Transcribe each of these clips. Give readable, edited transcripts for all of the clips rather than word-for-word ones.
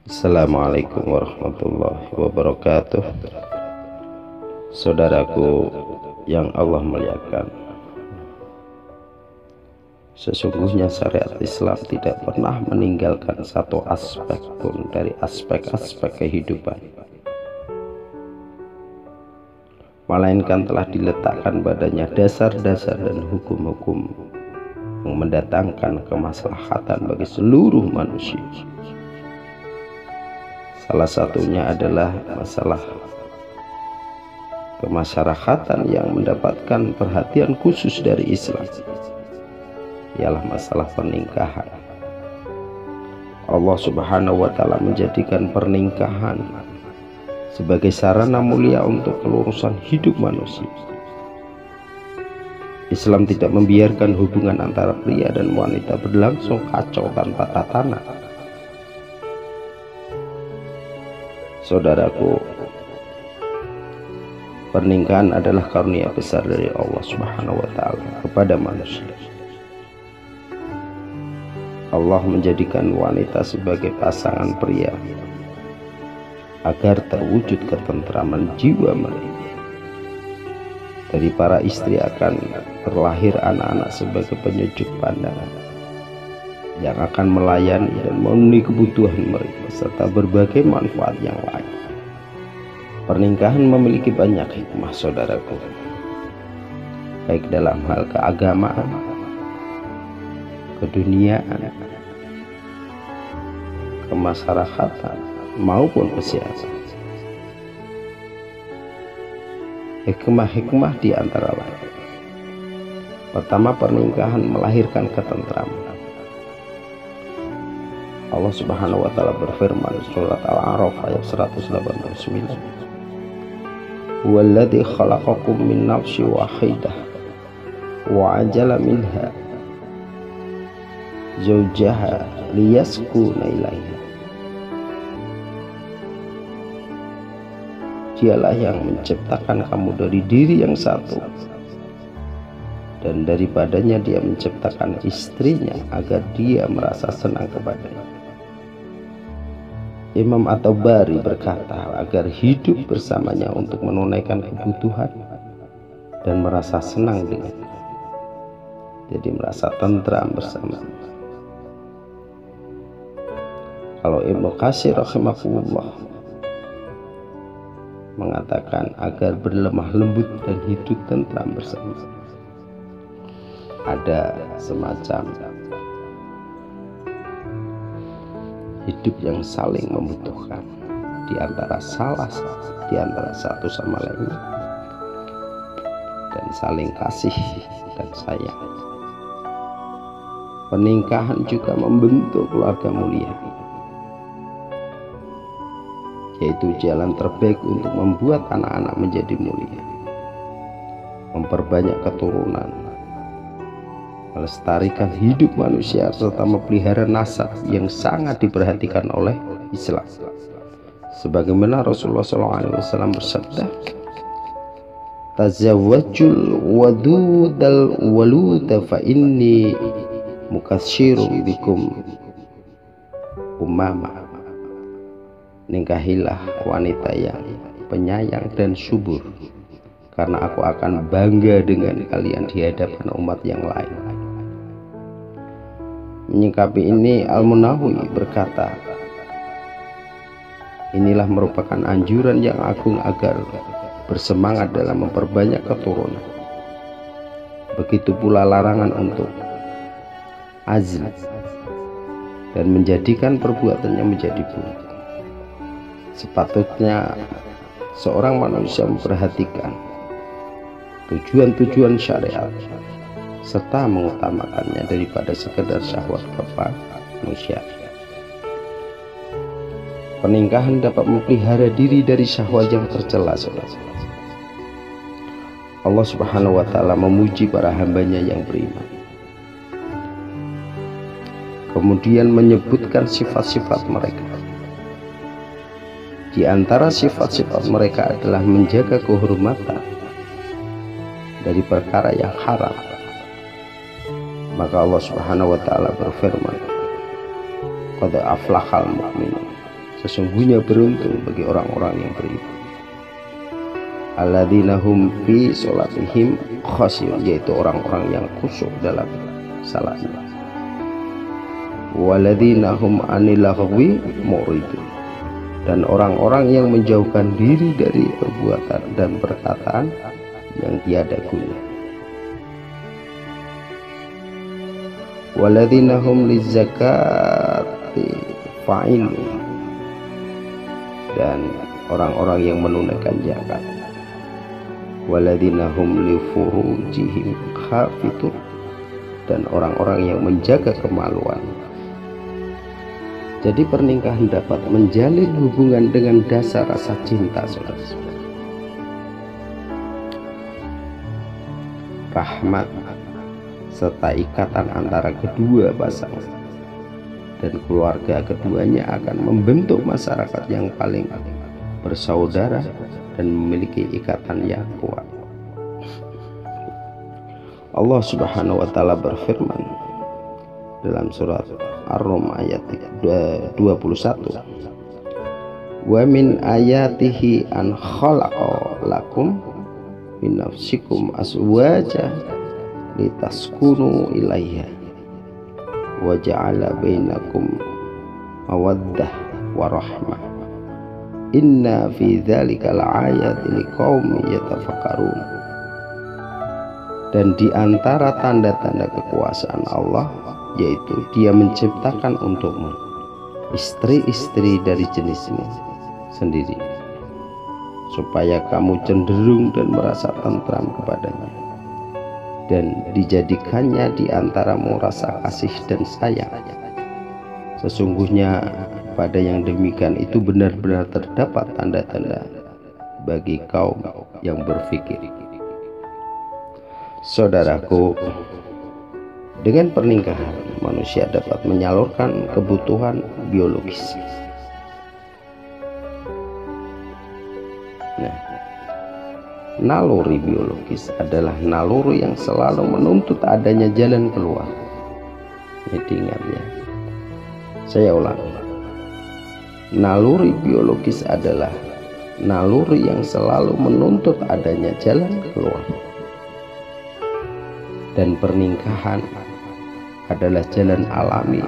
Assalamualaikum warahmatullahi wabarakatuh. Saudaraku yang Allah muliakan, sesungguhnya syariat Islam tidak pernah meninggalkan satu aspek pun dari aspek-aspek kehidupan, melainkan telah diletakkan padanya dasar-dasar dan hukum-hukum yang mendatangkan kemaslahatan bagi seluruh manusia. Salah satunya adalah masalah kemasyarakatan yang mendapatkan perhatian khusus dari Islam, ialah masalah pernikahan. Allah Subhanahu wa Ta'ala menjadikan pernikahan sebagai sarana mulia untuk kelurusan hidup manusia. Islam tidak membiarkan hubungan antara pria dan wanita berlangsung kacau tanpa tatanan. Saudaraku, pernikahan adalah karunia besar dari Allah Subhanahu wa Ta'ala kepada manusia. Allah menjadikan wanita sebagai pasangan pria agar terwujud ketentraman jiwa mereka. Dari para istri akan terlahir anak-anak sebagai penyejuk pandangan yang akan melayani dan memenuhi kebutuhan mereka serta berbagai manfaat yang lain. Pernikahan memiliki banyak hikmah, saudaraku, baik dalam hal keagamaan, keduniaan, kemasyarakatan maupun kesehatan. Hikmah-hikmah di antara lain: pertama, pernikahan melahirkan ketentraman. Allah Subhanahu wa Ta'ala berfirman surat Al-A'raf ayat 189, "Walladzi khalaqakum min nafsin wahidah wa ajala minha zawjaha liyaskuna ilaiha." Dialah yang menciptakan kamu dari diri yang satu, dan daripadanya dia menciptakan istrinya agar dia merasa senang kepadanya. Imam At-Tabari berkata agar hidup bersamanya untuk menunaikan kebutuhan dan merasa senang dengannya, jadi merasa tentram bersama. Kalau Ibnu Katsir rahimahullah mengatakan agar berlemah lembut dan hidup tentram bersama. Ada semacam hidup yang saling membutuhkan di antara satu sama lain, dan saling kasih dan sayang. Pernikahan juga membentuk keluarga mulia, yaitu jalan terbaik untuk membuat anak-anak menjadi mulia, memperbanyak keturunan, melestarikan hidup manusia, serta memelihara nasab yang sangat diperhatikan oleh Islam. Sebagaimana Rasulullah SAW bersabda, "Tazawwajul wadudal waluda fa inni mukatsirun bikum umama." Nikahilah wanita yang penyayang dan subur, karena aku akan bangga dengan kalian di hadapan umat yang lain. Menyikapi ini, Al-Munawi berkata, inilah merupakan anjuran yang agung agar bersemangat dalam memperbanyak keturunan. Begitu pula larangan untuk azl dan menjadikan perbuatannya menjadi buruk. Sepatutnya seorang manusia memperhatikan tujuan-tujuan syariat serta mengutamakannya daripada sekedar syahwat manusia. Pernikahan dapat memelihara diri dari syahwat yang tercela. Allah Subhanahu wa Ta'ala memuji para hambanya yang beriman, kemudian menyebutkan sifat-sifat mereka. Di antara sifat-sifat mereka adalah menjaga kehormatan dari perkara yang haram. Maka Allah Subhanahu wa Ta'ala berfirman, "Qad aflahal mu'minun." Sesungguhnya beruntung bagi orang-orang yang beriman. Alladzina hum fi sholatihim khashi'un, yaitu orang-orang yang khusyuk dalam salatnya. Walladzina hum 'anil laghwi mu'ridun, dan orang-orang yang menjauhkan diri dari perbuatan dan perkataan yang tiada guna. Walladzina hum lizakati fa'ilun, dan orang-orang yang menunaikan zakat. Walladzina hum li furujihim hafidun, dan orang-orang yang menjaga kemaluan. Jadi pernikahan dapat menjalin hubungan dengan dasar rasa cinta, saudara-saudara. Rahmat serta ikatan antara kedua pasangan dan keluarga keduanya akan membentuk masyarakat yang paling bersaudara dan memiliki ikatan yang kuat. Allah Subhanahu wa taala berfirman dalam surat Ar-Rum ayat 21, wa min ayatihi an khalaqa lakum min nafsikum azwaja litaskunu ilaiha wa ja'ala bainakum mawaddah wa rahmah inna fi dzalika laayatin liqaumin yatafakkarun. Dan di antara tanda-tanda kekuasaan Allah yaitu Dia menciptakan untukmu istri-istri dari jenismu sendiri, supaya kamu cenderung dan merasa tentram kepadanya, dan dijadikannya di antaramu rasa kasih dan sayang. Sesungguhnya pada yang demikian itu benar-benar terdapat tanda-tanda bagi kaum yang berfikir. Saudaraku, dengan pernikahan manusia dapat menyalurkan kebutuhan biologis. Nah, naluri biologis adalah naluri yang selalu menuntut adanya jalan keluar. Ini diingat ya. Saya ulang. Naluri biologis adalah naluri yang selalu menuntut adanya jalan keluar. Dan pernikahan adalah jalan alami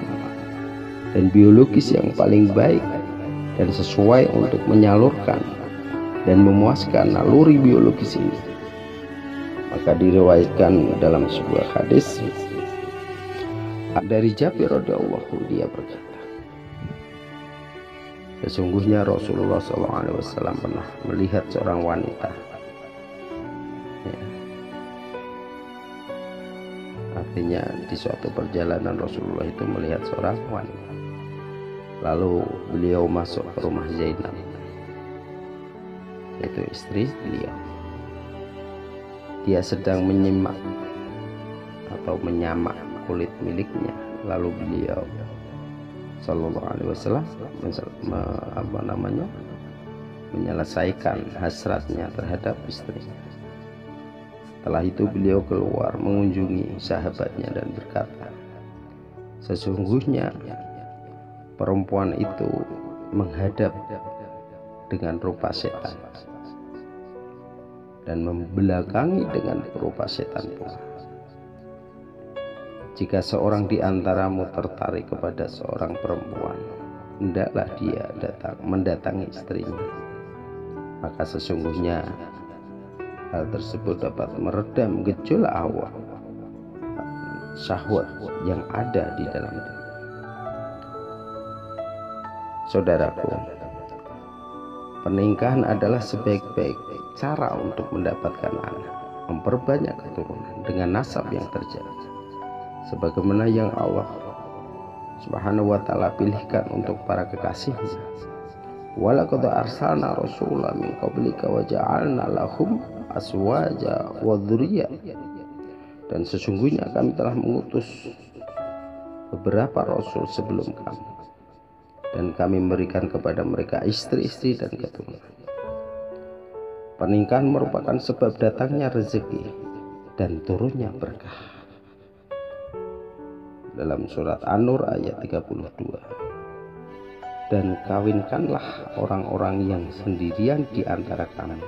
dan biologis yang paling baik dan sesuai untuk menyalurkan dan memuaskan naluri biologis ini. Maka diriwayatkan dalam sebuah hadis dari Jabir radhiyallahu, dia berkata, sesungguhnya Rasulullah SAW pernah melihat seorang wanita. Ya. Artinya di suatu perjalanan Rasulullah itu melihat seorang wanita. Lalu beliau masuk ke rumah Zainab, yaitu istri beliau. Dia sedang menyimak atau menyamak kulit miliknya. Lalu beliau Sallallahu Alaihi Wasallam menyelesaikan hasratnya terhadap istrinya. Setelah itu beliau keluar mengunjungi sahabatnya dan berkata, sesungguhnya perempuan itu menghadap dengan rupa setan dan membelakangi dengan rupa setan pula. Jika seorang di antaramu tertarik kepada seorang perempuan, hendaklah dia mendatangi istrinya, maka sesungguhnya hal tersebut dapat meredam gejolak hawa syahwat yang ada di dalam diri. Saudaraku, pernikahan adalah sebaik-baik cara untuk mendapatkan anak, memperbanyak keturunan dengan nasab yang terjaga, sebagaimana yang Allah Subhanahu wa taala pilihkan untuk para kekasihnya. Walaqad arsalna rasulan min qablika wa ja'alna lahum azwaja wa dzurriyyah. Dan sesungguhnya kami telah mengutus beberapa rasul sebelum kami, dan kami memberikan kepada mereka istri-istri dan keturunan. Pernikahan merupakan sebab datangnya rezeki dan turunnya berkah. Dalam surat An-Nur ayat 32. dan kawinkanlah orang-orang yang sendirian di antara kamu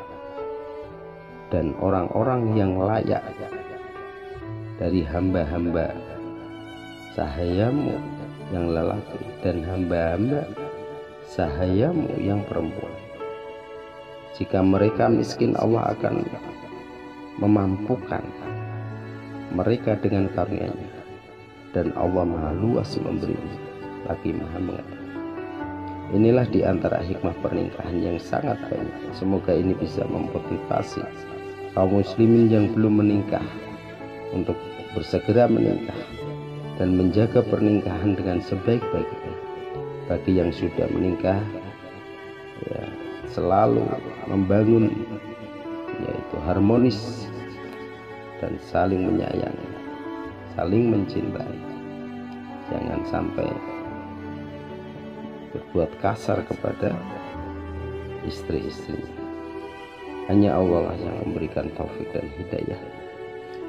dan orang-orang yang layak dari hamba-hamba sahayamu yang lelaki dan hamba-hamba sahayamu yang perempuan. Jika mereka miskin, Allah akan memampukan mereka dengan karunia-Nya, dan Allah Maha Luas memberi lagi Maha mengetahui. Inilah di antara hikmah pernikahan yang sangat banyak. Semoga ini bisa memotivasi kaum muslimin yang belum menikah untuk bersegera menikah dan menjaga pernikahan dengan sebaik-baiknya. Bagi yang sudah menikah, ya, selalu membangun yaitu harmonis dan saling menyayangi, saling mencintai. Jangan sampai berbuat kasar kepada istri-istrinya. Hanya Allah yang memberikan taufik dan hidayah.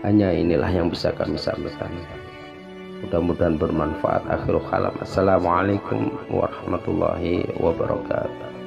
Hanya inilah yang bisa kami sampaikan. Mudah-mudahan bermanfaat. Akhirul kalam. Assalamualaikum warahmatullahi wabarakatuh.